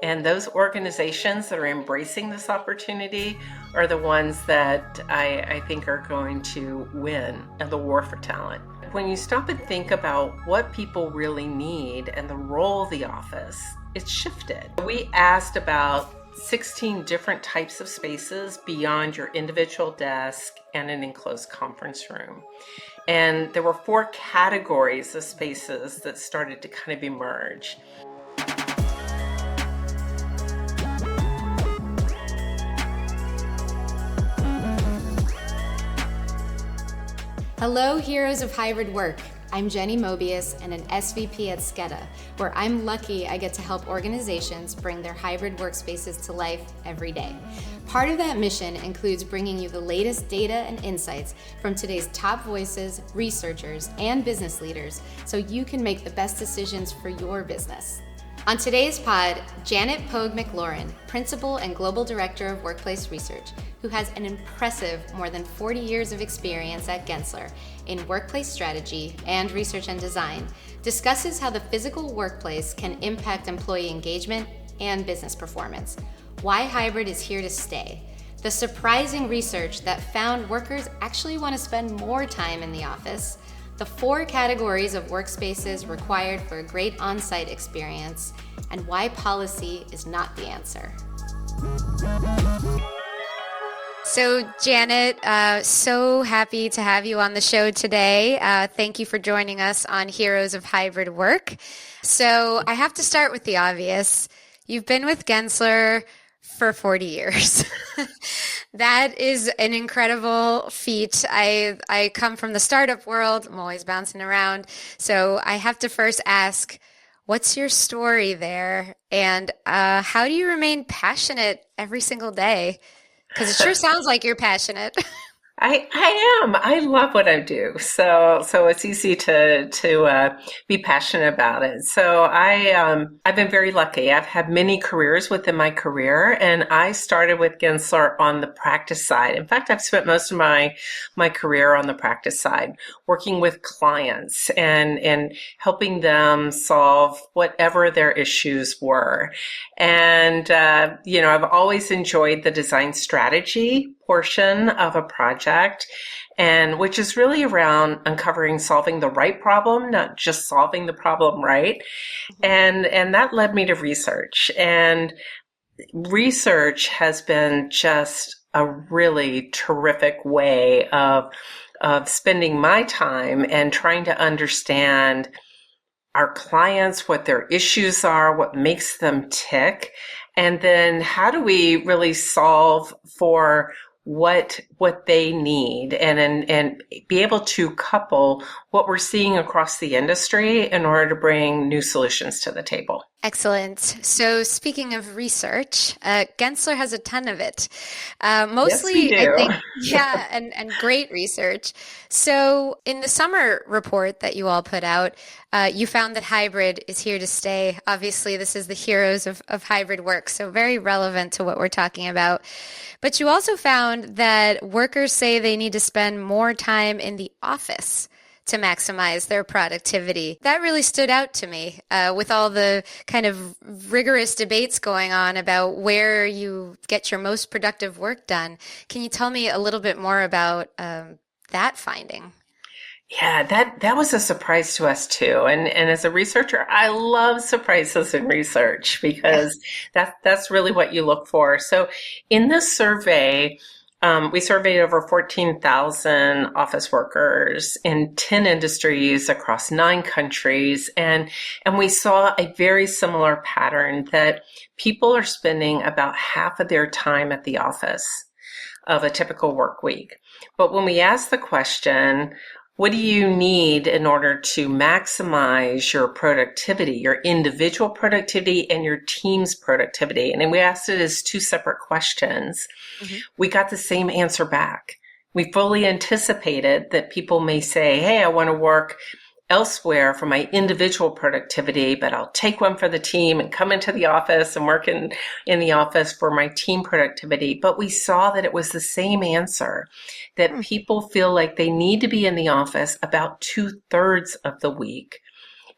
And those organizations that are embracing this opportunity are the ones that I think are going to win in the war for talent. When you stop and think about what people really need and the role of the office, it's shifted. We asked about 16 different types of spaces beyond your individual desk and an enclosed conference room. And there were 4 categories of spaces that started to kind of emerge. Hello, heroes of hybrid work. I'm Jenny Mobius and an SVP at Skeda, where I'm lucky I get to help organizations bring their hybrid workspaces to life every day. Part of that mission includes bringing you the latest data and insights from today's top voices, researchers, and business leaders so you can make the best decisions for your business. On today's pod, Janet Pogue McLaurin, Principal and Global Director of Workplace Research, who has an impressive more than 40 years of experience at Gensler in workplace strategy and research and design, discusses how the physical workplace can impact employee engagement and business performance, why hybrid is here to stay, the surprising research that found workers actually want to spend more time in the office, the 4 categories of workspaces required for a great on-site experience, and why policy is not the answer. So Janet, so happy to have you on the show today. Thank you for joining us on Heroes of Hybrid Work. So I have to start with the obvious. You've been with Gensler for 40 years. That is an incredible feat. I come from the startup world. I'm always bouncing around. So I have to first ask, what's your story there? And how do you remain passionate every single day? Because it sure sounds like you're passionate. I am. I love what I do. So it's easy to be passionate about it. So I've been very lucky. I've had many careers within my career, and I started with Gensler on the practice side. In fact, I've spent most of my career on the practice side, working with clients and helping them solve whatever their issues were. And I've always enjoyed the design strategy portion of a project, and which is really around uncovering solving the right problem, not just solving the problem right. And that led me to research. And research has been just a really terrific way of spending my time and trying to understand our clients, what their issues are, what makes them tick, and then how do we really solve for what they need and be able to couple what we're seeing across the industry in order to bring new solutions to the table. Excellent. So speaking of research, Gensler has a ton of it. Mostly, yes, we do. I think, yeah, and great research. So in the summer report that you all put out, you found that hybrid is here to stay. Obviously, this is the heroes of hybrid work, so very relevant to what we're talking about. But you also found that workers say they need to spend more time in the office to maximize their productivity. That really stood out to me with all the kind of rigorous debates going on about where you get your most productive work done. Can you tell me a little bit more about that finding? Yeah, that was a surprise to us too. And as a researcher, I love surprises in research because that's really what you look for. So in this survey, we surveyed over 14,000 office workers in 10 industries across 9 countries. And we saw a very similar pattern that people are spending about half of their time at the office of a typical work week. But when we asked the question, what do you need in order to maximize your productivity, your individual productivity and your team's productivity? And then we asked it as 2 separate questions. Mm-hmm. We got the same answer back. We fully anticipated that people may say, hey, I want to work elsewhere for my individual productivity, but I'll take one for the team and come into the office and work in the office for my team productivity. But we saw that it was the same answer, that people feel like they need to be in the office about 2/3 of the week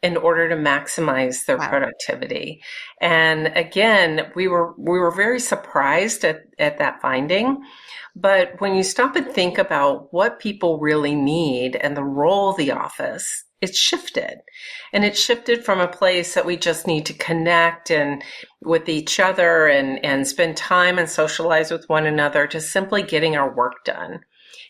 in order to maximize their Wow. productivity. And again, we were very surprised at that finding. But when you stop and think about what people really need and the role of the office, it's shifted. And it shifted from a place that we just need to connect and with each other and spend time and socialize with one another to simply getting our work done.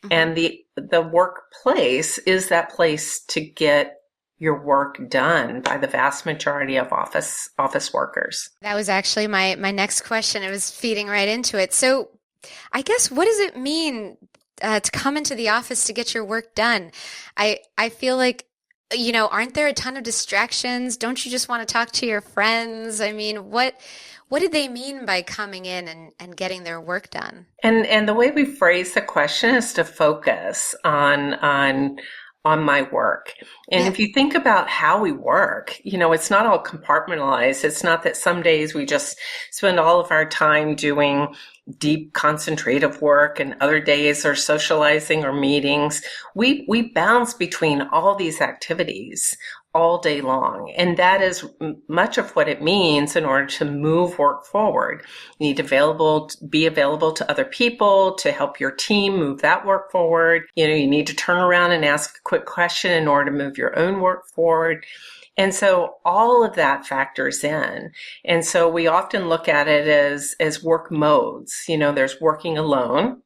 Mm-hmm. And the workplace is that place to get your work done by the vast majority of office workers. That was actually my next question. It was feeding right into it. So I guess, what does it mean to come into the office to get your work done? I feel like, aren't there a ton of distractions? Don't you just want to talk to your friends? I mean, what do they mean by coming in and getting their work done? And the way we phrase the question is to focus on my work. And if you think about how we work, it's not all compartmentalized. It's not that some days we just spend all of our time doing deep concentrative work and other days are socializing or meetings. We bounce between all these activities all day long. And that is much of what it means in order to move work forward. You need to be available to other people to help your team move that work forward. You need to turn around and ask a quick question in order to move your own work forward. And so all of that factors in. And so we often look at it as work modes. There's working alone.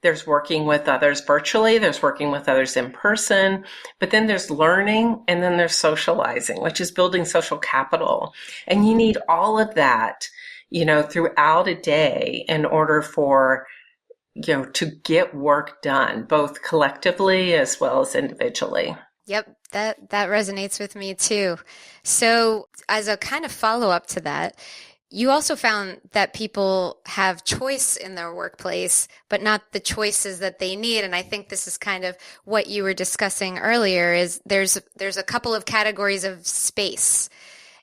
There's working with others virtually, there's working with others in person, but then there's learning, and then there's socializing, which is building social capital. And you need all of that, throughout a day in order for, to get work done, both collectively as well as individually. Yep, that resonates with me too. So as a kind of follow-up to that, you also found that people have choice in their workplace, but not the choices that they need. And I think this is kind of what you were discussing earlier, is there's a couple of categories of space.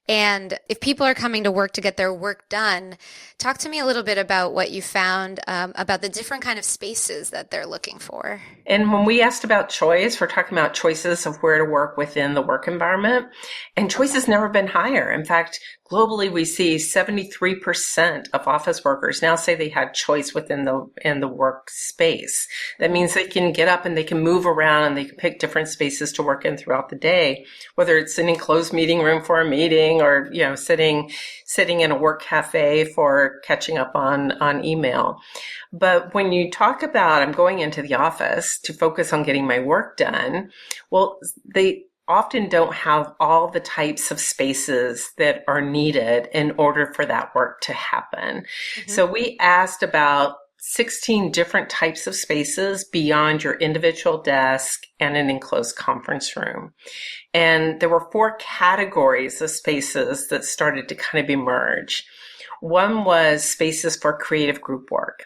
And if people are coming to work to get their work done, talk to me a little bit about what you found about the different kind of spaces that they're looking for. And when we asked about choice, we're talking about choices of where to work within the work environment. And choice has never been higher. In fact, globally, we see 73% of office workers now say they had choice within the workspace. That means they can get up and they can move around and they can pick different spaces to work in throughout the day, whether it's an enclosed meeting room for a meeting or, sitting in a work cafe for catching up on email. But when you talk about, I'm going into the office to focus on getting my work done, well, they often don't have all the types of spaces that are needed in order for that work to happen. Mm-hmm. So we asked about 16 different types of spaces beyond your individual desk and an enclosed conference room. And there were 4 categories of spaces that started to kind of emerge. One was spaces for creative group work.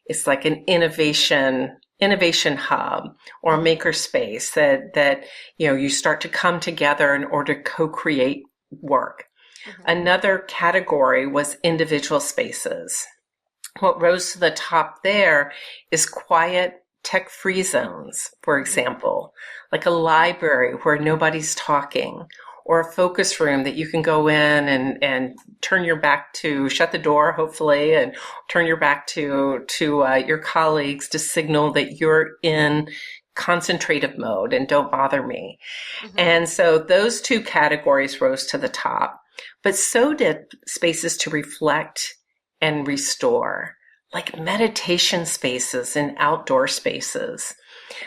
It's like an innovation hub or maker space that you start to come together in order to co-create work. Mm-hmm. Another category was individual spaces. What rose to the top there is quiet, tech-free zones, for example, like a library where nobody's talking, or a focus room that you can go in and turn your back to, shut the door, hopefully, and turn your back to your colleagues to signal that you're in concentrative mode and don't bother me. Mm-hmm. And so those 2 categories rose to the top, but so did spaces to reflect and restore, like meditation spaces and outdoor spaces.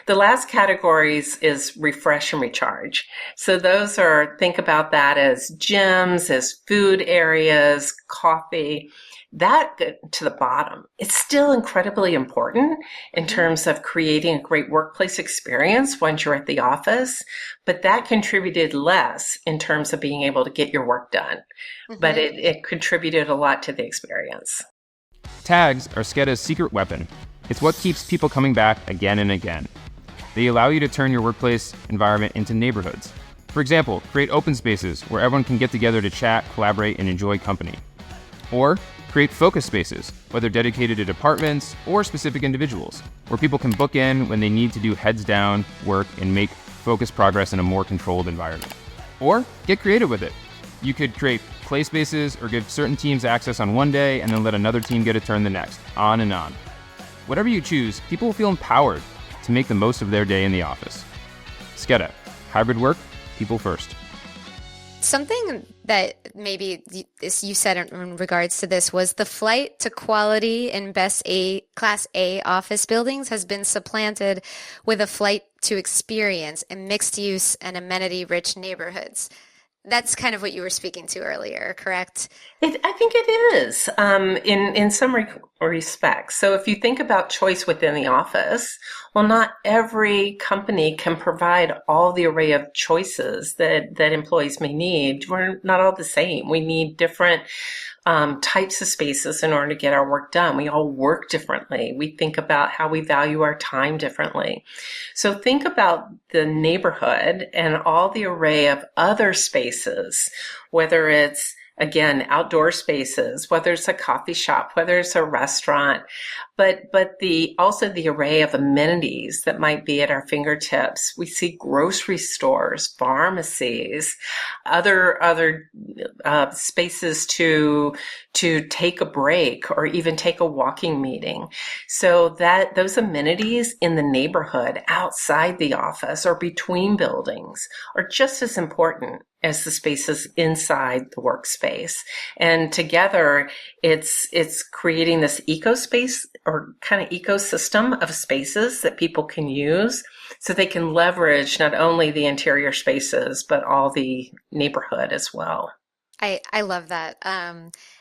The last categories is refresh and recharge. So those think about that as gyms, as food areas, coffee. That to the bottom. It's still incredibly important in terms of creating a great workplace experience once you're at the office, but that contributed less in terms of being able to get your work done. Mm-hmm. But it contributed a lot to the experience. Tags are SCEDA's secret weapon. It's what keeps people coming back again and again. They allow you to turn your workplace environment into neighborhoods. For example, create open spaces where everyone can get together to chat, collaborate, and enjoy company. Or create focus spaces, whether dedicated to departments or specific individuals, where people can book in when they need to do heads down work and make focused progress in a more controlled environment. Or get creative with it. You could create play spaces or give certain teams access on one day and then let another team get a turn the next, on and on. Whatever you choose, people will feel empowered to make the most of their day in the office. Skeda, hybrid work, people first. Something that maybe you said in regards to this was the flight to quality in Class A office buildings has been supplanted with a flight to experience in mixed use and amenity-rich neighborhoods. That's kind of what you were speaking to earlier, correct? I think it is in some respects. So if you think about choice within the office, well, not every company can provide all the array of choices that employees may need. We're not all the same. We need different types of spaces in order to get our work done. We all work differently. We think about how we value our time differently. So think about the neighborhood and all the array of other spaces, whether it's, again, outdoor spaces, whether it's a coffee shop, whether it's a restaurant, but also the array of amenities that might be at our fingertips. We see grocery stores, pharmacies, other spaces to take a break or even take a walking meeting. So that those amenities in the neighborhood, outside the office or between buildings, are just as important as the spaces inside the workspace. And together, it's creating this ecospace or kind of ecosystem of spaces that people can use so they can leverage not only the interior spaces, but all the neighborhood as well. I love that.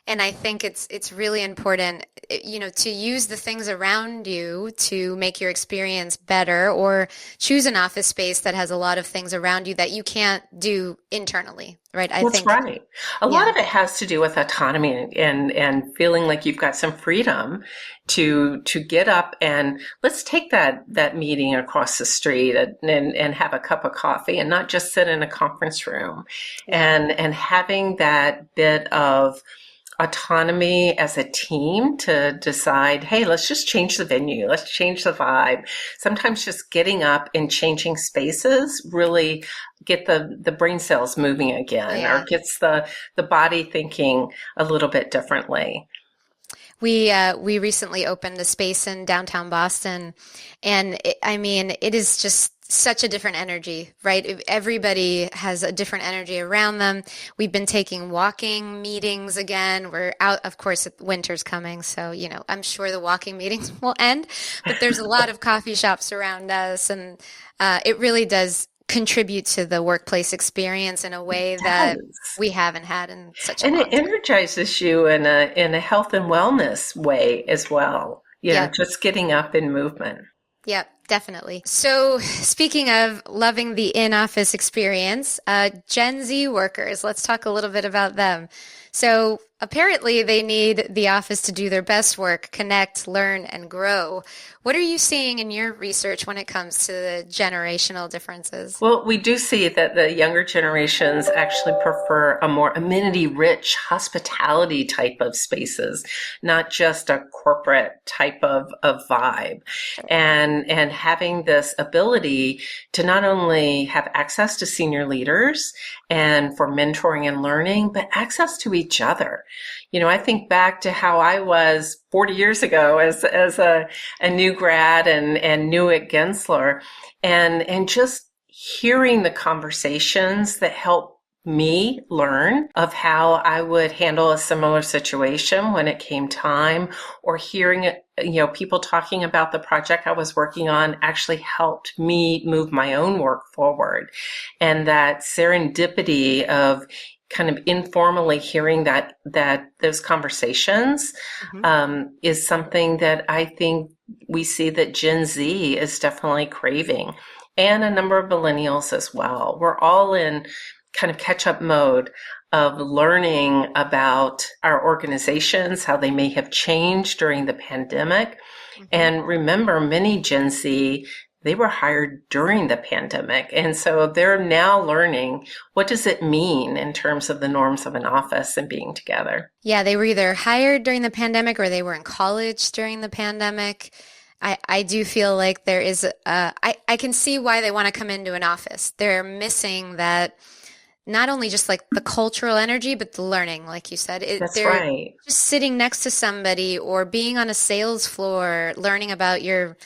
And I think it's really important, to use the things around you to make your experience better, or choose an office space that has a lot of things around you that you can't do internally, right? That's right. A lot of it has to do with autonomy and feeling like you've got some freedom to get up and let's take that meeting across the street and have a cup of coffee and not just sit in a conference room, and having that bit of autonomy as a team to decide, hey, let's just change the venue, let's change the vibe. Sometimes just getting up and changing spaces really get the brain cells moving again, or gets the body thinking a little bit differently. We recently opened a space in downtown Boston, and it is just such a different energy, right? Everybody has a different energy around them. We've been taking walking meetings again. We're out, of course, winter's coming, so I'm sure the walking meetings will end, but there's a lot of coffee shops around us, and it really does contribute to the workplace experience in a way that we haven't had in such a long time. And it energizes you in a health and wellness way as well. Just getting up in movement. Yep, definitely. So speaking of loving the in-office experience, Gen Z workers, let's talk a little bit about them. So apparently they need the office to do their best work, connect, learn, and grow. What are you seeing in your research when it comes to the generational differences? Well, we do see that the younger generations actually prefer a more amenity-rich hospitality type of spaces, not just a corporate type of vibe. And having this ability to not only have access to senior leaders and for mentoring and learning, but access to each other. I think back to how I was 40 years ago as a new grad and new at Gensler, and just hearing the conversations that helped me learn of how I would handle a similar situation when it came time, or hearing people talking about the project I was working on actually helped me move my own work forward. And that serendipity of kind of informally hearing that those conversations is something that I think we see that Gen Z is definitely craving, and a number of millennials as well. We're all in kind of catch-up mode of learning about our organizations, how they may have changed during the pandemic. And remember, many Gen Z, they were hired during the pandemic. And so they're now learning, what does it mean in terms of the norms of an office and being together? Yeah, they were either hired during the pandemic or they were in college during the pandemic. I do feel like there is, I can see why they want to come into an office. They're missing that not only just like the cultural energy, but the learning, like you said. That's They're right. just sitting next to somebody or being on a sales floor, learning about your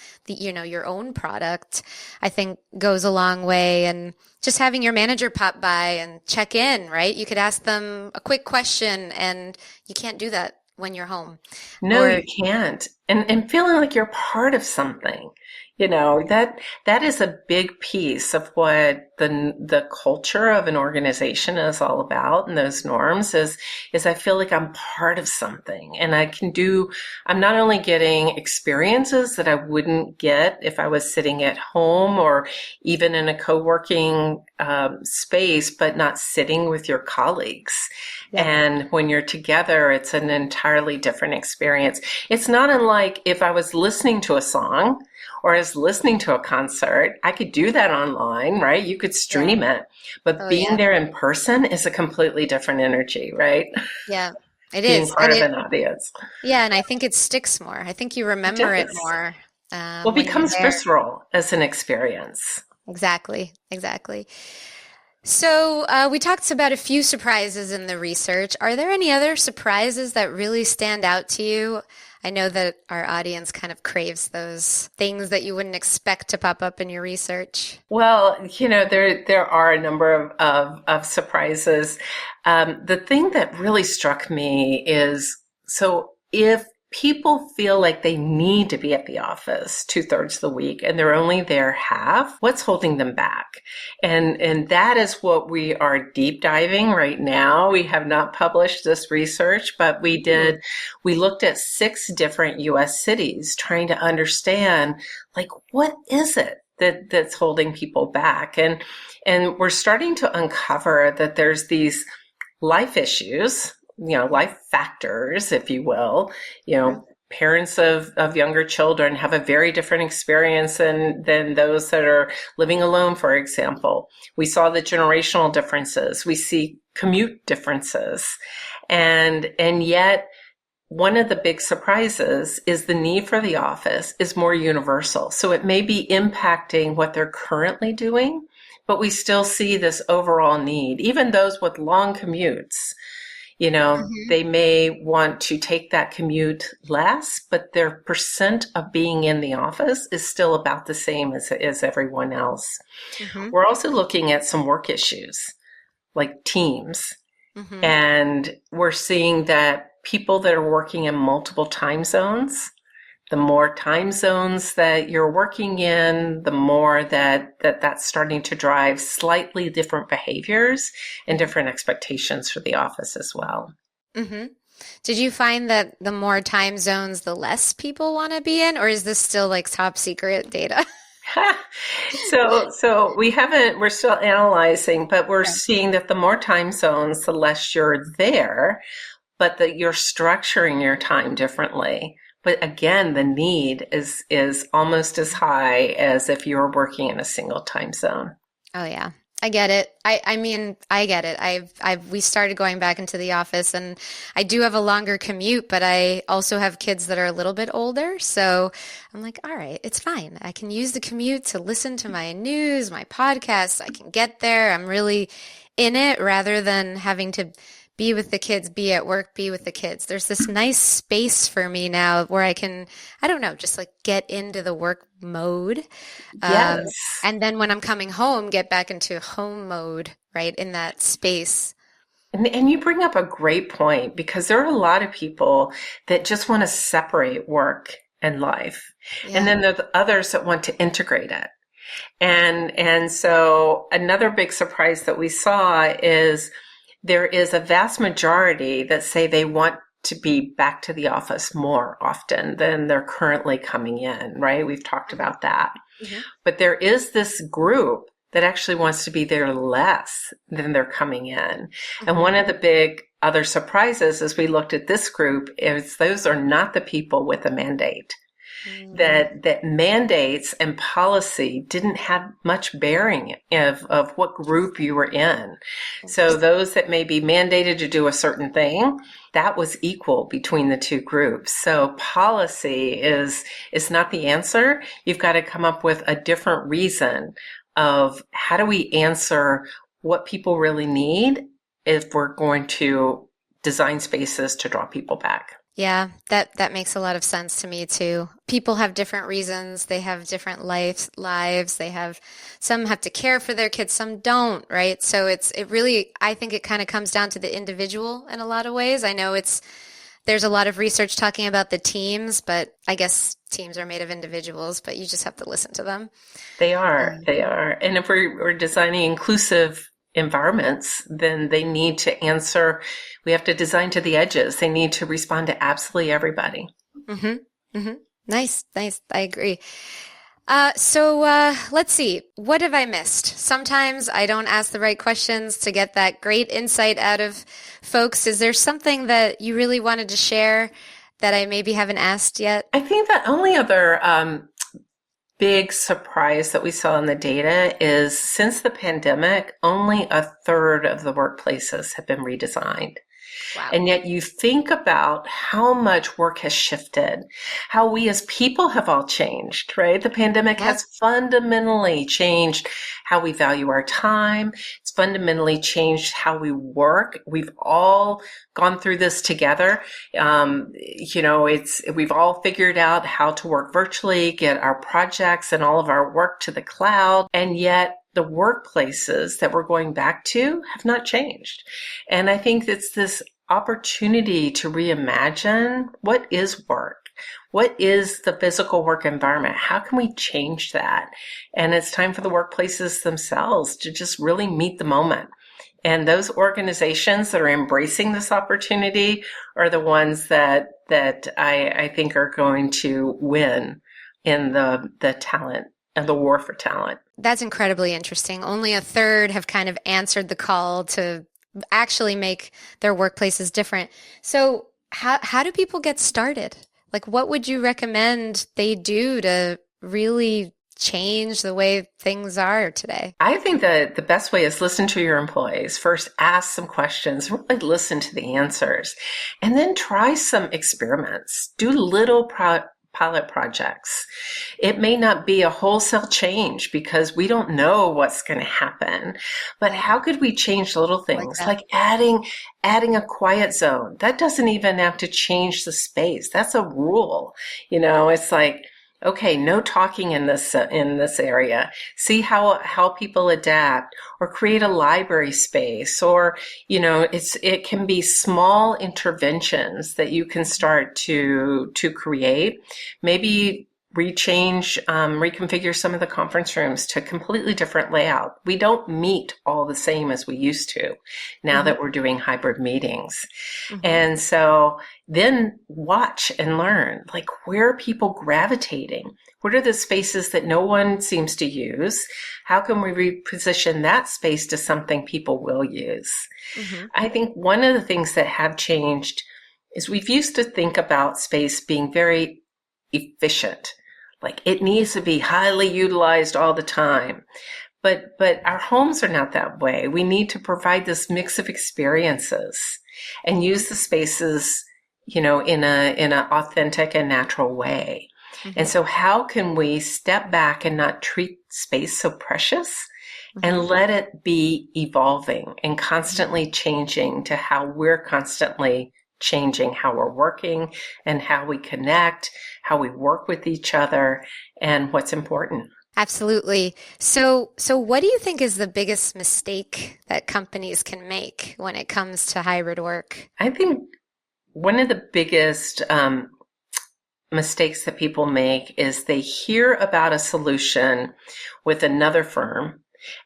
own product, I think goes a long way. And just having your manager pop by and check in, right? You could ask them a quick question, and you can't do that when you're home. No, Or you can't. And feeling like you're part of something. That is a big piece of what the culture of an organization is all about, and those norms is I feel like I'm part of something, and I'm not only getting experiences that I wouldn't get if I was sitting at home or even in a co-working space, but not sitting with your colleagues. yeah, And when you're together, it's an entirely different experience. It's not unlike if I was listening to a song or I was listening to a concert. I could do that online, right? You could yeah. stream it, but Oh being yeah. there in person is a completely different energy, right? Yeah, it Being is. part of an audience. And I think it sticks more. I think you It remember it does. more Well, it when you're becomes there. visceral as an experience. Exactly, exactly. So we talked about a few surprises in the research. Are there any other surprises that really stand out to you? I know that our audience kind of craves those things that you wouldn't expect to pop up in your research. Well, there are a number of surprises. The thing that really struck me is, so if people feel like they need to be at the office 2/3 of the week and they're only there half, what's holding them back? And that is what we are deep diving right now. We have not published this research, but we looked at 6 different US cities trying to understand, like, what is it that's holding people back? And we're starting to uncover that there's these life issues, life factors, if you will. Parents of younger children have a very different experience than those that are living alone, for example. We saw the generational differences. We see commute differences. And yet, one of the big surprises is the need for the office is more universal. So it may be impacting what they're currently doing, but we still see this overall need. Even those with long commutes, Hmm. they may want to take that commute less, but their percent of being in the office is still about the same as everyone else. Hmm. We're also looking at some work issues like teams. Hmm. And we're seeing that people that are working in multiple time zones, the more time zones that you're working in, the more that's starting to drive slightly different behaviors and different expectations for the office as well. Hmm. Did you find that the more time zones, the less people want to be in, or is this still like top secret data? So we're still analyzing, but we're Okay. seeing that the more time zones, the less you're there, but that you're structuring your time differently. But again, the need is almost as high as if you were working in a single time zone. Oh yeah. I get it. I mean, I get it. We started going back into the office, and I do have a longer commute, but I also have kids that are a little bit older. So I'm like, all right, it's fine. I can use the commute to listen to my news, my podcasts. I can get there. I'm really in it rather than having to be with the kids, be at work, be with the kids. There's this nice space for me now where I can, I don't know, just like get into the work mode. Um, Yes. and then when I'm coming home, get back into home mode, right, in that space. And you bring up a great point because there are a lot of people that just want to separate work and life. And Yeah. then there are the others that want to integrate it. And so another big surprise that we saw is there is a vast majority that say they want to be back to the office more often than they're currently coming in, right? We've talked Hmm. about that. Hmm. But there is this group that actually wants to be there less than they're coming in. And Hmm. one of the big other surprises as we looked at this group is those are not the people with a mandate. Mm. That mandates and policy didn't have much bearing of what group you were in. So Interesting. those that may be mandated to do a certain thing, that was equal between the two groups. So policy is not the answer. You've got to come up with a different reason of how do we answer what people really need if we're going to design spaces to draw people back. Yeah, that makes a lot of sense to me too. People have different reasons. They have different lives. They have some have to care for their kids, some don't, right? So it really, I think it kind of comes down to the individual in a lot of ways. I know there's a lot of research talking about the teams, but I guess teams are made of individuals, but you just have to listen to them. They are. And if we're designing inclusive environments, then they need to answer. We have to design to the edges. They need to respond to absolutely everybody. Mm-hmm. Mm-hmm. Nice. I agree. So let's see. What have I missed? Sometimes I don't ask the right questions to get that great insight out of folks. Is there something that you really wanted to share that I maybe haven't asked yet? I think the only other big surprise that we saw in the data is since the pandemic, only a third of the workplaces have been redesigned. Wow. And yet you think about how much work has shifted, how we as people have all changed, right? The pandemic has fundamentally changed how we value our time. It's fundamentally changed how we work. We've all gone through this together. We've all figured out how to work virtually, get our projects and all of our work to the cloud. And yet the workplaces that we're going back to have not changed. And I think it's this opportunity to reimagine what is work? What is the physical work environment? How can we change that? And it's time for the workplaces themselves to just really meet the moment. And those organizations that are embracing this opportunity are the ones that I think are going to win in the talent and the war for talent. That's incredibly interesting. Only a third have kind of answered the call to actually make their workplaces different. So how do people get started? Like, what would you recommend they do to really change the way things are today? I think that the best way is listen to your employees. First, ask some questions, really listen to the answers, and then try some experiments. Do little pilot projects. It may not be a wholesale change because we don't know what's going to happen, but how could we change little things like adding a quiet zone? That doesn't even have to change the space. That's a rule. It's like, okay, no talking in this area. See how people adapt, or create a library space, or it can be small interventions that you can start to create. Maybe reconfigure some of the conference rooms to a completely different layout. We don't meet all the same as we used to now that we're doing hybrid meetings. And so then watch and learn, like, where are people gravitating? What are the spaces that no one seems to use? How can we reposition that space to something people will use? I think one of the things that have changed is we've used to think about space being very efficient. Like, it needs to be highly utilized all the time. But our homes are not that way. We need to provide this mix of experiences and use the spaces, in an authentic and natural way. And so how can we step back and not treat space so precious and let it be evolving and constantly changing to how we're constantly changing how we're working and how we connect, how we work with each other, and what's important. Absolutely. So what do you think is the biggest mistake that companies can make when it comes to hybrid work? I think one of the biggest mistakes that people make is they hear about a solution with another firm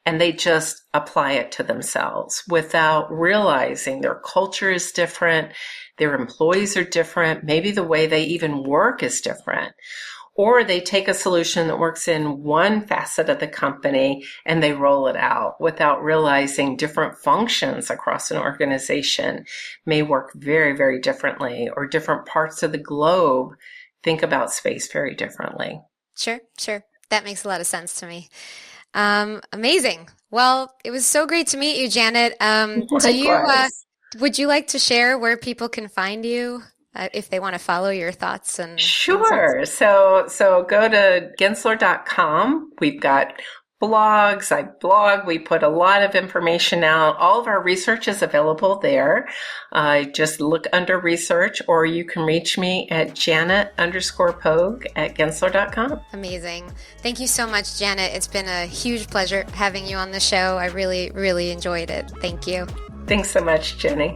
and they just apply it to themselves without realizing their culture is different, their employees are different, maybe the way they even work is different. Or they take a solution that works in one facet of the company and they roll it out without realizing different functions across an organization may work very, very differently, or different parts of the globe think about space very differently. Sure. That makes a lot of sense to me. Amazing. Well, it was so great to meet you, Janet. Would you like to share where people can find you if they want to follow your thoughts and Sure. insights? So go to Gensler.com. We've got blogs. I blog. We put a lot of information out. All of our research is available there. Just look under research, or you can reach me at Janet_Pogue@Gensler.com. Amazing. Thank you so much, Janet. It's been a huge pleasure having you on the show. I really, really enjoyed it. Thank you. Thanks so much, Jenny.